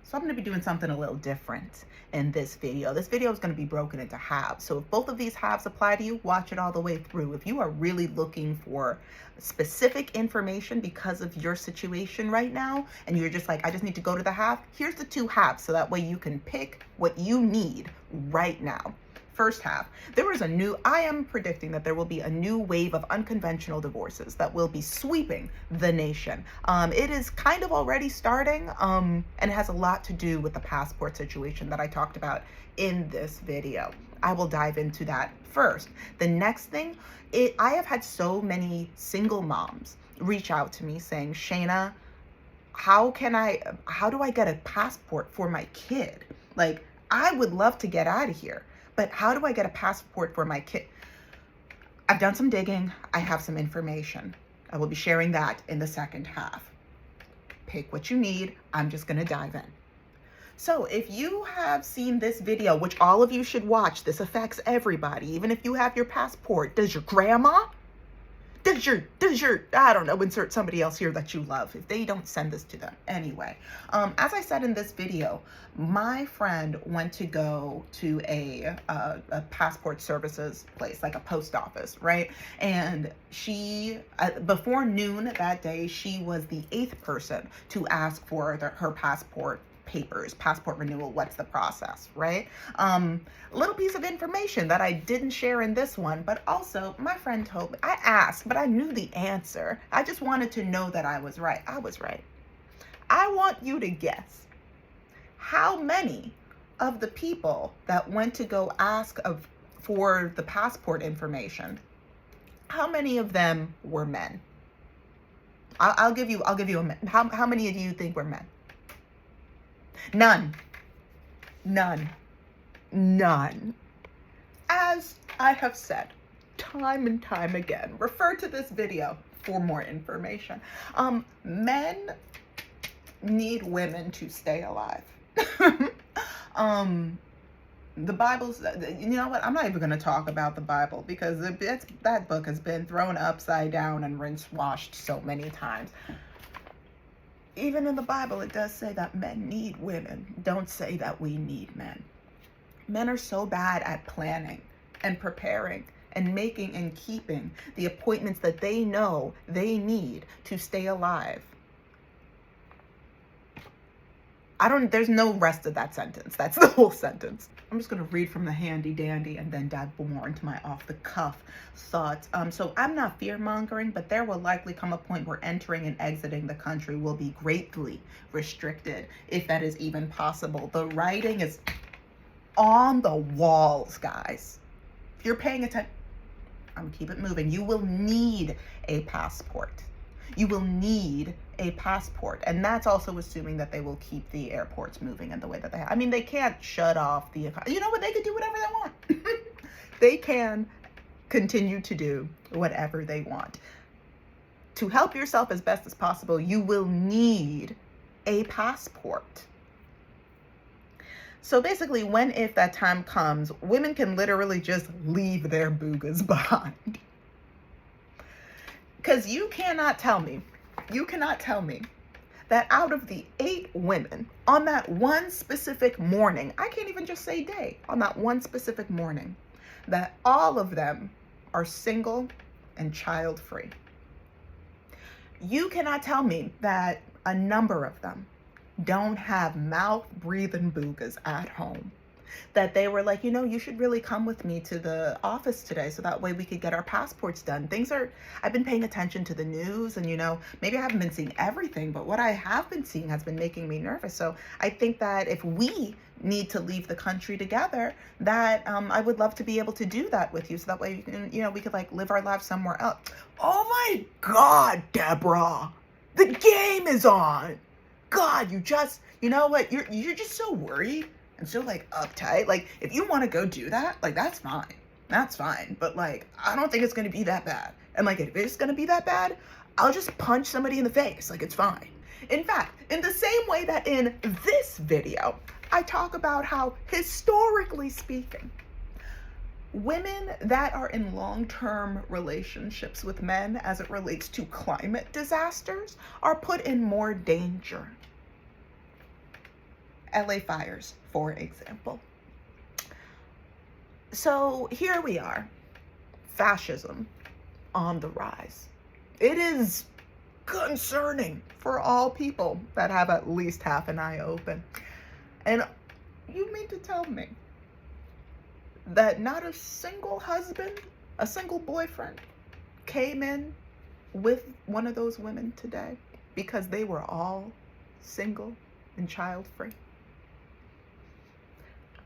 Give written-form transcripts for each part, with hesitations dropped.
So I'm going to be doing something a little different in this video. This video is going to be broken into halves. So if both of these halves apply to you, watch it all the way through. If you are really looking for specific information because of your situation right now, and you're just like, I just need to go to the half, here's the two halves so that way you can pick what you need right now. First half, I am predicting that there will be a new wave of unconventional divorces that will be sweeping the nation. It is kind of already starting, and it has a lot to do with the passport situation that I talked about in this video. I will dive into that first. The next thing, I have had so many single moms reach out to me saying, Shayna, how do I get a passport for my kid? Like, I would love to get out of here, but how do I get a passport for my kid? I've done some digging. I have some information. I will be sharing that in the second half. Pick what you need. I'm just going to dive in. So if you have seen this video, which all of you should watch, this affects everybody. Even if you have your passport, does your grandma? Does your, I don't know, insert somebody else here that you love, if they don't send this to them. Anyway, as I said in this video, my friend went to go to a passport services place, like a post office, right? And she, before noon that day, she was the 8th person to ask for her passport papers, passport renewal, what's the process, right? A little piece of information that I didn't share in this one, but also my friend told me, I asked, but I knew the answer. I just wanted to know that I was right. I was right. I want you to guess how many of the people that went to go ask for the passport information, how many of them were men? I'll give you a men. How many of you think were men? None. As I have said time and time again, refer to this video for more information. Men need women to stay alive. The Bible's, you know what? I'm not even going to talk about the Bible because that book has been thrown upside down and rinsed washed so many times. Even in the Bible, it does say that men need women. Don't say that we need men. Men are so bad at planning and preparing and making and keeping the appointments that they know they need to stay alive. There's no rest of that sentence. That's the whole sentence. I'm just going to read from the handy dandy and then dive more into my off the cuff thoughts. So I'm not fear mongering, but there will likely come a point where entering and exiting the country will be greatly restricted, if that is even possible. The writing is on the walls, guys. If you're paying attention, I'm gonna keep it moving. You will need a passport. You will need a passport. And that's also assuming that they will keep the airports moving in the way that they have. I mean, they can't shut off the economy. You know what? They can do whatever they want. They can continue to do whatever they want. To help yourself as best as possible, you will need a passport. So basically, if that time comes, women can literally just leave their boogas behind. Because you cannot tell me that out of the 8 women on that one specific morning, I can't even just say day, on that one specific morning, that all of them are single and child-free. You cannot tell me that a number of them don't have mouth-breathing boogas at home. That they were like, you should really come with me to the office today so that way we could get our passports done. I've been paying attention to the news and, maybe I haven't been seeing everything, but what I have been seeing has been making me nervous. So I think that if we need to leave the country together, that I would love to be able to do that with you so that way, we could like live our lives somewhere else. Oh my God, Deborah, the game is on. God, you know what? You're just so worried and so like uptight. Like, if you want to go do that, like, that's fine. But like, I don't think it's going to be that bad. And like, if it's going to be that bad, I'll just punch somebody in the face. Like, it's fine. In fact, in the same way that in this video, I talk about how, historically speaking, women that are in long-term relationships with men as it relates to climate disasters are put in more danger. LA fires, for example. So here we are, fascism on the rise. It is concerning for all people that have at least half an eye open. And you mean to tell me that not a single husband, a single boyfriend came in with one of those women today because they were all single and child-free?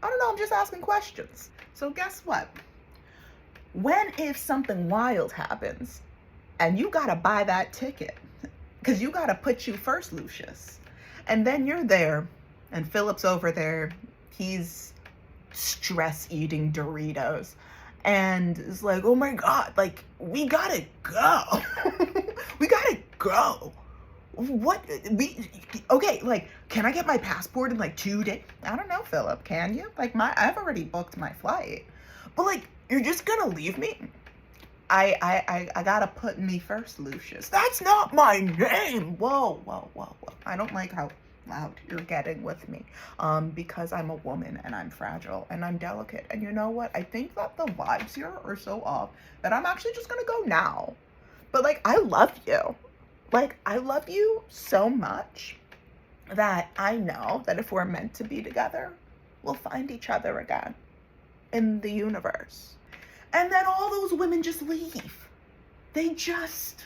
I don't know, I'm just asking questions. So guess what? When if something wild happens and you gotta buy that ticket, because you gotta put you first, Lucius, and then you're there and Philip's over there, he's stress eating Doritos and it's like, oh my God, like, we gotta go. We gotta go. What okay, like, can I get my passport in like 2 days? I don't know, Philip, can you? Like, I've already booked my flight, but like, you're just gonna leave me? I gotta put me first, Lucius. That's not my name. Whoa. I don't like how loud you're getting with me, because I'm a woman and I'm fragile and I'm delicate. And you know what? I think that the vibes here are so off that I'm actually just gonna go now. But like, I love you. Like, I love you so much that I know that if we're meant to be together, we'll find each other again in the universe. And then all those women just leave. They just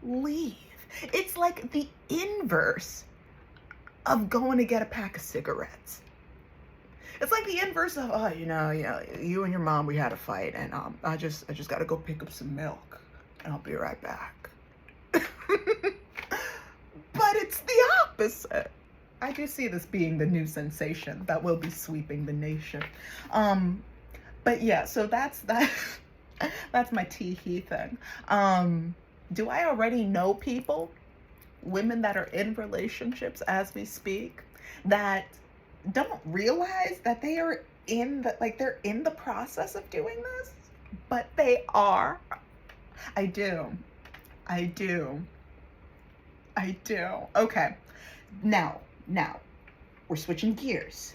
leave. It's like the inverse of going to get a pack of cigarettes. It's like the inverse of, oh, you and your mom, we had a fight, and I just gotta go pick up some milk, and I'll be right back. But it's the opposite. I do see this being the new sensation that will be sweeping the nation. But yeah, so that's my tee-hee thing. Do I already know people, women that are in relationships as we speak, that don't realize that they are they're in the process of doing this, but they are? I do. Okay, now we're switching gears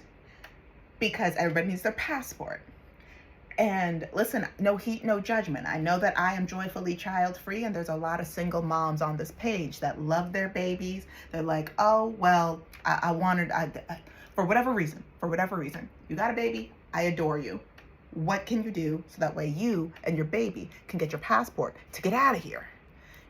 because everybody needs their passport. And listen, no heat, no judgment. I know that I am joyfully child-free, and there's a lot of single moms on this page that love their babies. They're like, oh, well, for whatever reason, you got a baby, I adore you. What can you do so that way you and your baby can get your passport to get out of here?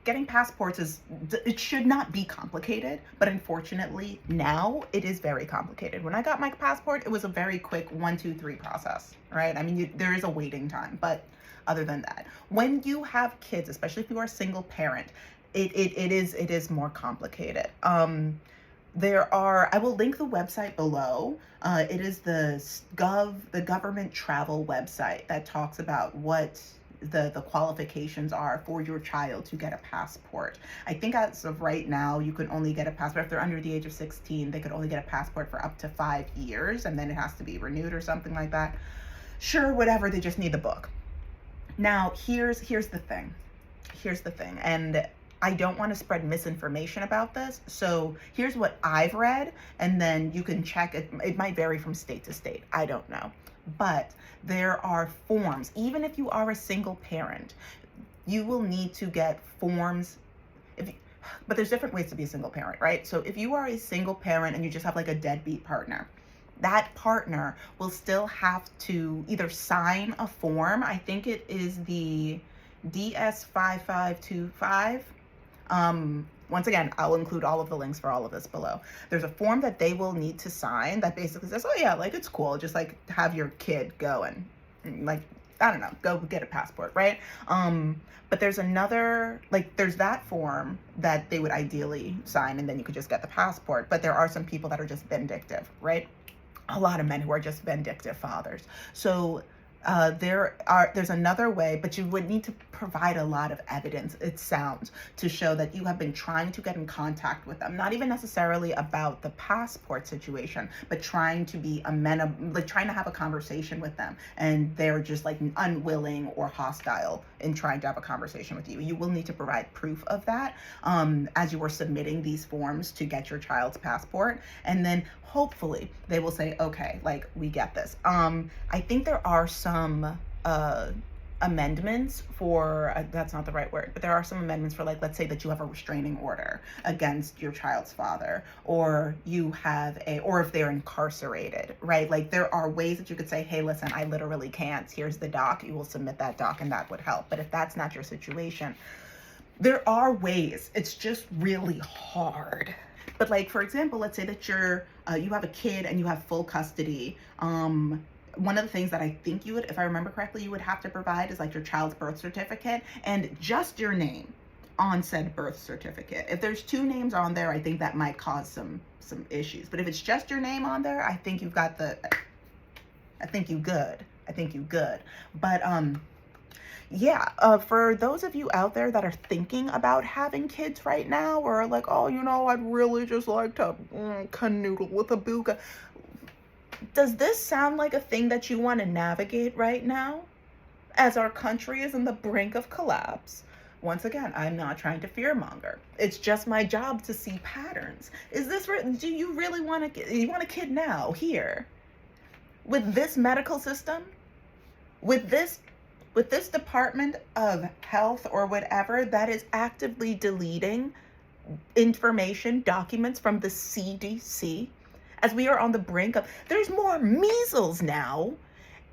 Getting passports it should not be complicated, but unfortunately now it is very complicated. When I got my passport, it was a very quick 1, 2, 3 process, right? I mean, there is a waiting time, but other than that, when you have kids, especially if you are a single parent, it is more complicated. I will link the website below. It is the government travel website that talks about what the qualifications are for your child to get a passport. I think as of right now, you can only get a passport if they're under the age of 16. They could only get a passport for up to 5 years, and then it has to be renewed or something like that. Sure, whatever, they just need the book. Now, here's the thing, and I don't want to spread misinformation about this, so here's what I've read, and then you can check it. It might vary from state to state, I don't know. But there are forms. Even if you are a single parent, you will need to get forms. But there's different ways to be a single parent, right? So if you are a single parent and you just have like a deadbeat partner, that partner will still have to either sign a form. I think it is the DS5525. Once again, I'll include all of the links for all of this below. There's a form that they will need to sign that basically says, oh yeah, like, it's cool, just like have your kid go and like, I don't know, go get a passport, right? But there's another, like, there's that form that they would ideally sign, and then you could just get the passport. But there are some people that are just vindictive, right? A lot of men who are just vindictive fathers. So There's another way, but you would need to provide a lot of evidence, it sounds, to show that you have been trying to get in contact with them. Not even necessarily about the passport situation, but trying to be amenable, like trying to have a conversation with them, and they're just like unwilling or hostile in trying to have a conversation with you. You will need to provide proof of that as you are submitting these forms to get your child's passport, and then hopefully they will say, okay, like, we get this. I think there are some amendments for that's not the right word, but there are some amendments for, like, let's say that you have a restraining order against your child's father, or you have or if they're incarcerated, right? Like, there are ways that you could say, hey, listen, I literally can't, here's the doc, you will submit that doc, and that would help. But if that's not your situation, there are ways. It's just really hard. But, like, for example, let's say that you have a kid and you have full custody. One of the things that I think you would, if I remember correctly, you would have to provide is like your child's birth certificate and just your name on said birth certificate. If there's two names on there, I think that might cause some issues. But if it's just your name on there, I think you've got I think you good. But yeah, for those of you out there that are thinking about having kids right now, or like, oh, I'd really just like to canoodle with a booga. Does this sound like a thing that you want to navigate right now, as our country is on the brink of collapse? Once again, I'm not trying to fearmonger. It's just my job to see patterns. Do you really want a kid now, here? With this medical system? With this Department of Health or whatever that is actively deleting information, documents from the CDC, as we are on the brink of, there's more measles now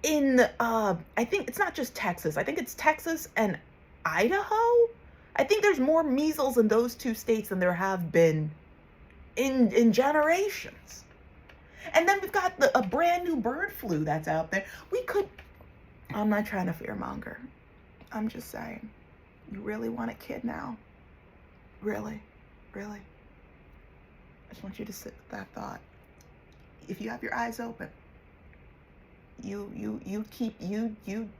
in, I think it's not just Texas. I think it's Texas and Idaho. I think there's more measles in those two states than there have been in generations. And then we've got a brand new bird flu that's out there. I'm not trying to fearmonger. I'm just saying, you really want a kid now? Really? Really? I just want you to sit with that thought. If you have your eyes open, you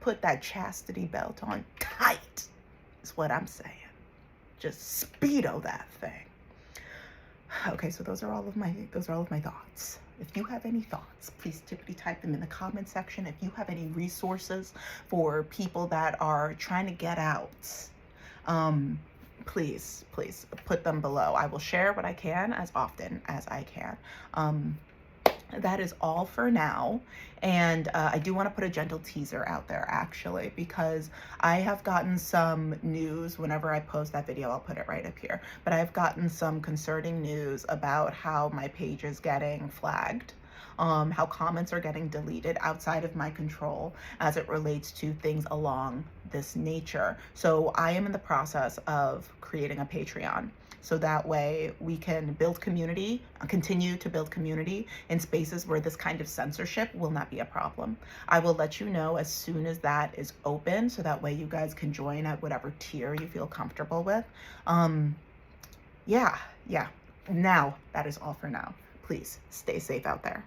put that chastity belt on tight, is what I'm saying. Just speedo that thing. Okay, so those are all of my thoughts. If you have any thoughts, please type them in the comment section. If you have any resources for people that are trying to get out, please put them below. I will share what I can as often as I can. That is all for now. And I do want to put a gentle teaser out there, actually, because I have gotten some news. Whenever I post that video, I'll put it right up here. But I've gotten some concerning news about how my page is getting flagged, how comments are getting deleted outside of my control as it relates to things along this nature. So I am in the process of creating a Patreon, so that way we can build community, continue to build community in spaces where this kind of censorship will not be a problem. I will let you know as soon as that is open, so that way you guys can join at whatever tier you feel comfortable with. Yeah. Now, that is all for now. Please stay safe out there.